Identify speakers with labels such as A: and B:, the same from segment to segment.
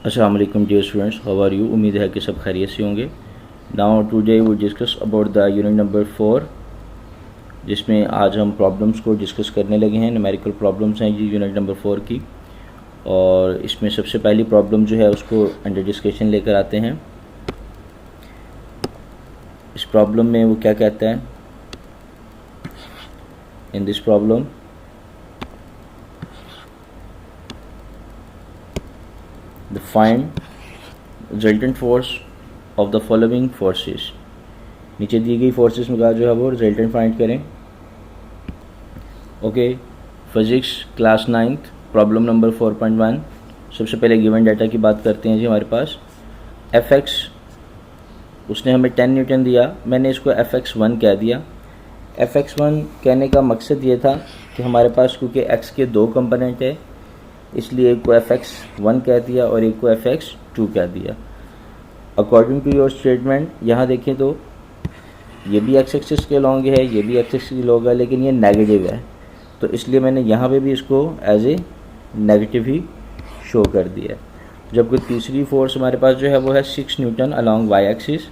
A: अस्सलाम वालेकुम dear students, how are you. उम्मीद है कि सब खैरियत से होंगे। Now today we discuss about the unit number 4, जिसमें आज हम प्रॉब्लम्स को डिस्कस करने लगे हैं। न्यूमेरिकल प्रॉब्लम्स हैं ये यूनिट नंबर 4 की, और इसमें सबसे पहली प्रॉब्लम जो है उसको अंडर डिस्कशन लेकर आते हैं। इस प्रॉब्लम में वो क्या कहता है। In this problem the find resultant force of the following forces। नीचे दी गई फोर्सेस में का जो है वो रिजल्टेंट फाइंड करें। Okay, physics class 9th problem number 4.1। सबसे पहले गिवन डाटा की बात करते हैं जी। हमारे पास fx उसने हमें 10 न्यूटन दिया, मैंने इसको fx1 कह दिया। fx1 कहने का मकसद ये था कि हमारे पास क्योंकि x के दो कंपोनेंट है, इसलिए एक को fx1 कह दिया और एक को fx2 कह दिया। अकॉर्डिंग टू योर स्टेटमेंट यहाँ देखें तो ये भी x एक्सिस के लॉन्ग है, ये भी x एक्सिस के लॉन्ग है, लेकिन ये नेगेटिव है, तो इसलिए मैंने यहाँ पे भी इसको एज ए नेगेटिव ही शो कर दिया। जबकि तीसरी फोर्स हमारे पास जो है वो है 6 न्यूटन अलॉन्ग y एक्सिस।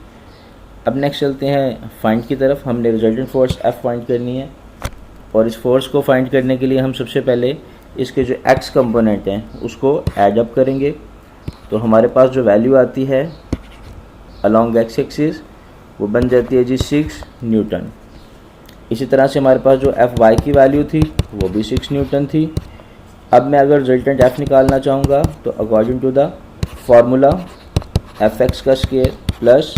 A: अब नेक्स्ट चलते हैं फाइंड की तरफ। हमने रिजल्टेंट फोर्स F फाइंड करनी है, और इस फोर्स को फाइंड करने के लिए हम सबसे पहले इसके जो x कंपोनेंट हैं उसको ऐड अप करेंगे। तो हमारे पास जो वैल्यू आती है अलॉन्ग x एक्सिस वो बन जाती है जी 6 न्यूटन। इसी तरह से हमारे पास जो Fy की वैल्यू थी वो भी 6 न्यूटन थी। अब मैं अगर रिजल्टेंट F निकालना चाहूँगा तो according to the formula Fx का square plus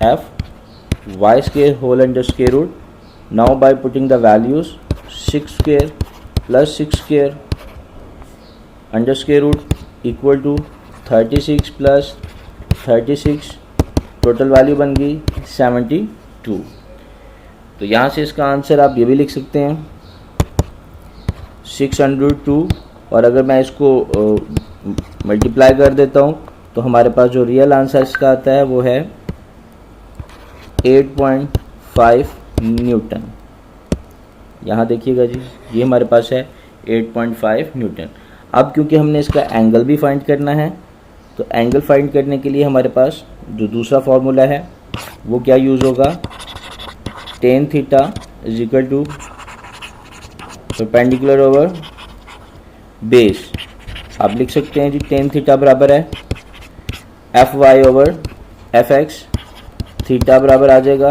A: Fy square whole under square root. Now by putting the values 6 square plus 6 square under square root equal to 36 plus 36, total value बन गई 72। तो यहाँ से इसका आंसर आप ये भी लिख सकते हैं 602। और अगर मैं इसको मल्टीप्लाई कर देता हूँ तो हमारे पास जो रियल आंसर इसका आता है वो है 8.5 न्यूटन। यहाँ देखिएगा जी, ये हमारे पास है 8.5 न्यूटन। अब क्योंकि हमने इसका एंगल भी फाइंड करना है, तो एंगल फाइंड करने के लिए हमारे पास जो दूसरा फार्मूला है वो क्या यूज़ होगा, tan theta is equal to perpendicular over base. आप लिख सकते हैं जी tan थीटा बराबर है Fy ओवर Fx। थीटा बराबर आ जाएगा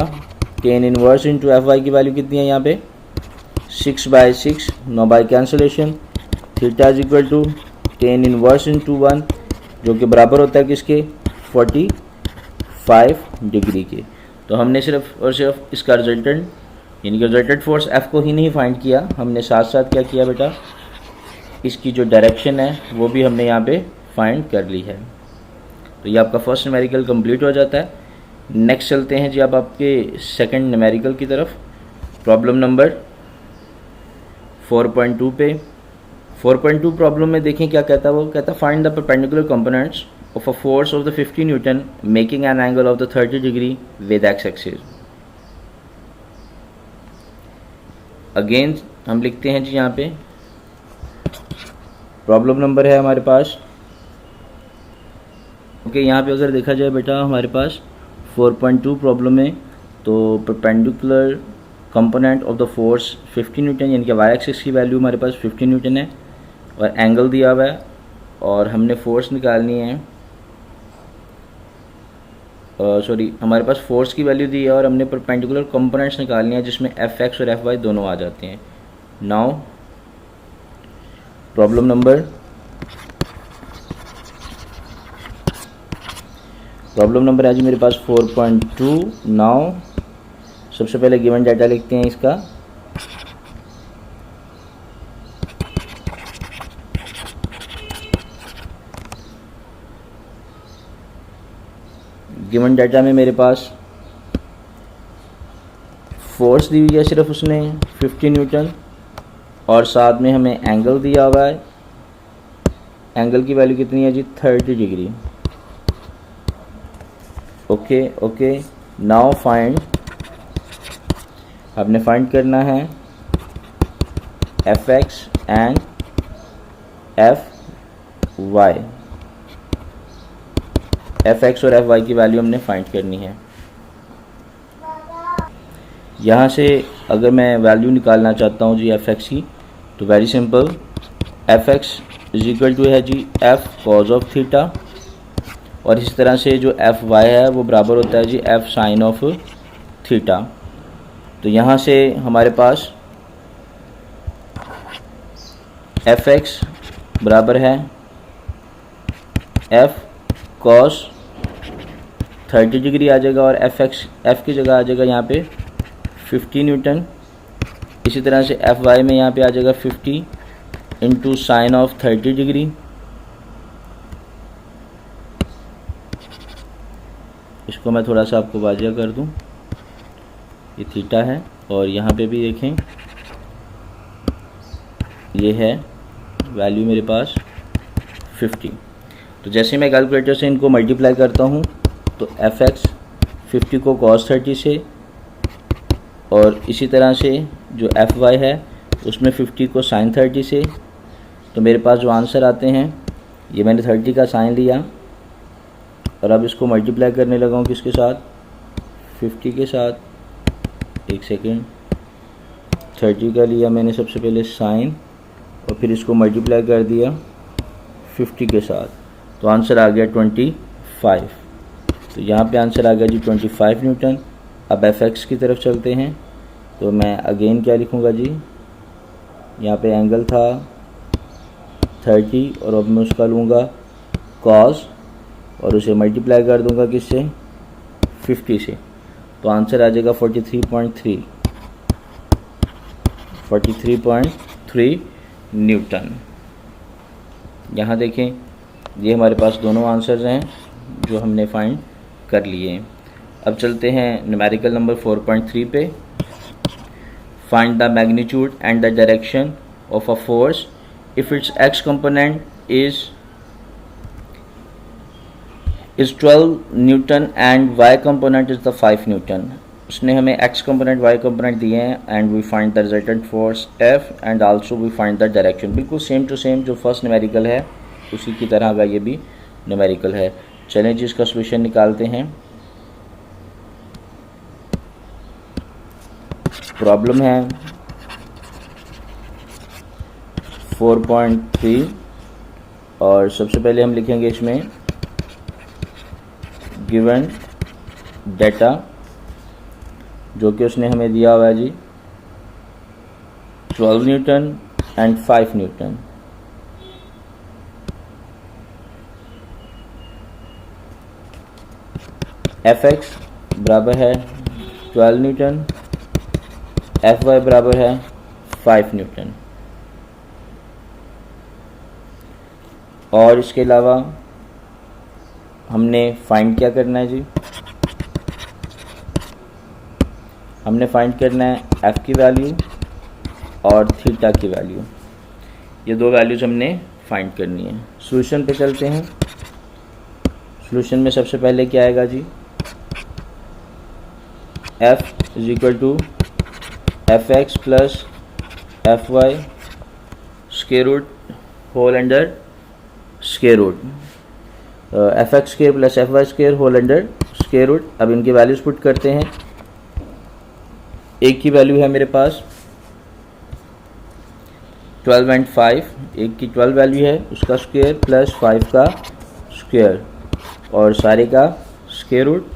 A: tan इनवर्स इंटू Fy की वैल्यू कितनी है यहाँ पे 6/6, 9 by cancellation. Theta is equal to tan inverse into 1, जो कि बराबर होता है किसके 45 डिग्री के। तो हमने सिर्फ और सिर्फ इसका रिजल्टेंट यानी कि रिजल्टेंट फोर्स F को ही नहीं फाइंड किया, हमने साथ साथ क्या किया बेटा, इसकी जो डायरेक्शन है वो भी हमने यहाँ पे फाइंड कर ली है। तो ये आपका फर्स्ट न्यूमेरिकल कंप्लीट हो जाता है। नेक्स्ट चलते हैं जी अब आपके सेकंड न्यूमेरिकल की तरफ। प्रॉब्लम नंबर 4.2 पे 4.2 प्रॉब्लम में देखें क्या कहता है। वो कहता है find the perpendicular components of a force of the 50 Newton making an angle of the 30 degree with x axis. Again हम लिखते हैं जी यहाँ पे प्रॉब्लम नंबर है हमारे पास। ओके, यहाँ पे अगर देखा जाए बेटा हमारे पास 4.2 प्रॉब्लम में तो perpendicular component of the force 50 Newton यानी कि वाई एक्सिस की वैल्यू हमारे पास 50 न्यूटन है, और एंगल दिया हुआ है, और हमने फोर्स निकालनी है। सॉरी, हमारे पास फोर्स की वैल्यू दी है और हमने परपेंडिकुलर कंपोनेंट्स निकालनी है जिसमें Fx और Fy दोनों आ जाते हैं। नाउ प्रॉब्लम नंबर है जी मेरे पास 4.2। नाउ सबसे पहले गिवन डाटा लिखते हैं इसका। गिवन डाटा में मेरे पास फोर्स दी हुई है सिर्फ उसने 50 न्यूटन, और साथ में हमें एंगल दिया हुआ है। एंगल की वैल्यू कितनी है जी 30 डिग्री। ओके, नाउ फाइंड, आपने फाइंड करना है Fx and Fy। F x और एफ वाई की वैल्यू हमने फाइंड करनी है। यहाँ से अगर मैं वैल्यू निकालना चाहता हूँ जी एफ एक्स की, तो very simple, F X is equal to है जी एफ कॉज ऑफ थीटा, और इसी तरह से जो एफ वाई है वो बराबर होता है जी एफ साइन ऑफ थीटा। तो यहाँ से हमारे पास एफ एक्स बराबर है एफ कॉस 30 डिग्री आ जाएगा, और एफ एक्स एफ की जगह आ जाएगा यहाँ पे 50 न्यूटन। इसी तरह से एफ वाई में यहाँ पे आ जाएगा 50 इंटू साइन ऑफ 30 डिग्री। इसको मैं थोड़ा सा आपको वाजिया कर दूं, ये थीटा है, और यहाँ पे भी देखें ये है वैल्यू मेरे पास 50। तो जैसे मैं कैलकुलेटर से इनको मल्टीप्लाई करता हूँ तो एफ एक्स 50 को cos 30 से, और इसी तरह से जो एफ वाई है उसमें 50 को sin 30 से, तो मेरे पास जो आंसर आते हैं, ये मैंने 30 का साइन लिया और अब इसको मल्टीप्लाई करने लगा हूँ किसके साथ, 50 के साथ। एक सेकेंड, 30 का लिया मैंने सबसे पहले साइन और फिर इसको मल्टीप्लाई कर दिया 50 के साथ, तो आंसर आ गया 25। तो यहाँ पे आंसर आ गया जी 25 न्यूटन। अब एफ एक्स की तरफ चलते हैं, तो मैं अगेन क्या लिखूँगा जी, यहाँ पे एंगल था 30 और अब मैं उसका लूँगा कॉस और उसे मल्टीप्लाई कर दूँगा किससे, 50 से, तो आंसर आ जाएगा 43.3 न्यूटन। यहाँ देखें ये हमारे पास दोनों आंसर्स हैं जो हमने फाइंड कर लिए। अब चलते हैं न्यूमेरिकल नंबर 4.3 पे। Find the magnitude and the direction of a force if its X component is 12 newton and Y component is the 5 newton. उसने हमें एक्स कंपोनेंट वाई कंपोनेंट दिए हैं and we find the resultant force F and also we find the direction. बिल्कुल same to same जो first numerical है उसी की तरह का ये भी न्यूमेरिकल है। चलें जी इसका सॉल्यूशन निकालते हैं। प्रॉब्लम है 4.3 और सबसे पहले हम लिखेंगे इसमें गिवन डेटा जो कि उसने हमें दिया हुआ है जी 12 newton and 5 Newton. F x बराबर है 12 न्यूटन, एफ वाई बराबर है 5 न्यूटन। और इसके अलावा हमने फाइंड क्या करना है जी, हमने फाइंड करना है एफ़ की वैल्यू और थीटा की वैल्यू। ये दो वैल्यूज़ हमने फाइंड करनी है। सॉल्यूशन पे चलते हैं। सॉल्यूशन में सबसे पहले क्या आएगा G, F is equal to F x plus F y square root whole under square root, F x square plus F y square whole under square root. अब इनकी वैल्यूज़ पुट करते हैं। एक की वैल्यू है मेरे पास 12 एंड 5, एक की 12 वैल्यू है उसका स्क्वायर प्लस 5 का स्क्वायर और सारे का स्क्वायर रूट,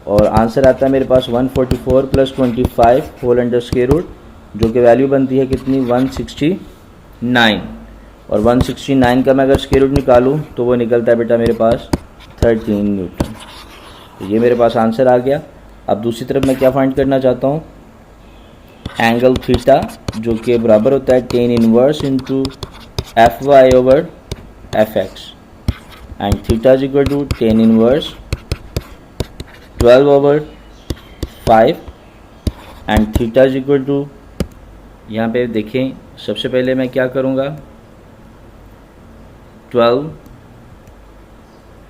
A: और आंसर आता है मेरे पास 144 plus 25 whole under square root, जो कि वैल्यू बनती है कितनी, 169। और 169 का मैं अगर स्क्वायर रूट निकालूँ तो वो निकलता है बेटा मेरे पास 13 न्यूटन। तो ये मेरे पास आंसर आ गया। अब दूसरी तरफ मैं क्या फाइंड करना चाहता हूँ, एंगल थीटा जो कि बराबर होता है tan inverse into F Y over F X, and theta is equal to tan inverse 12 over 5 and theta is equal to, यहाँ पे देखें सबसे पहले मैं क्या करूँगा, 12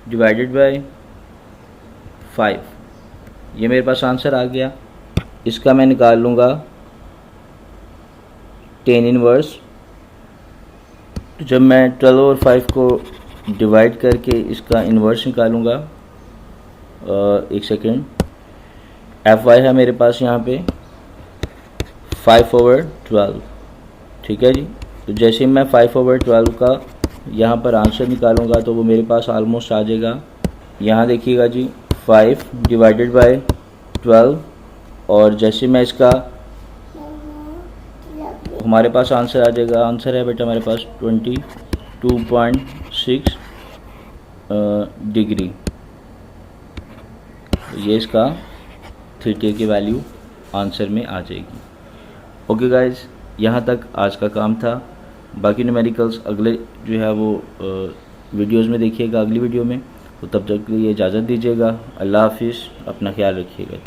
A: डिवाइडेड बाय 5, ये मेरे पास आंसर आ गया। इसका मैं निकाल लूँगा tan इनवर्स। जब मैं 12 और 5 को डिवाइड करके इसका इन्वर्स निकालूँगा एक सेकेंड, एफ वाई है मेरे पास यहाँ पे 5/12, ठीक है जी। तो जैसे ही मैं 5/12 का यहाँ पर आंसर निकालूंगा तो वो मेरे पास ऑलमोस्ट आ जाएगा। यहाँ देखिएगा जी 5/12, और जैसे मैं इसका हमारे पास आंसर आ जाएगा। आंसर है बेटा हमारे पास 22.6 डिग्री। तो ये इसका थीटा की वैल्यू आंसर में आ जाएगी। ओके गाइज, यहाँ तक आज का काम था। बाकी न्यूमेरिकल्स अगले जो है वो वीडियोज़ में देखिएगा, अगली वीडियो में। तो तब तक के लिए इजाज़त दीजिएगा। अल्लाह हाफिज़, अपना ख्याल रखिएगा।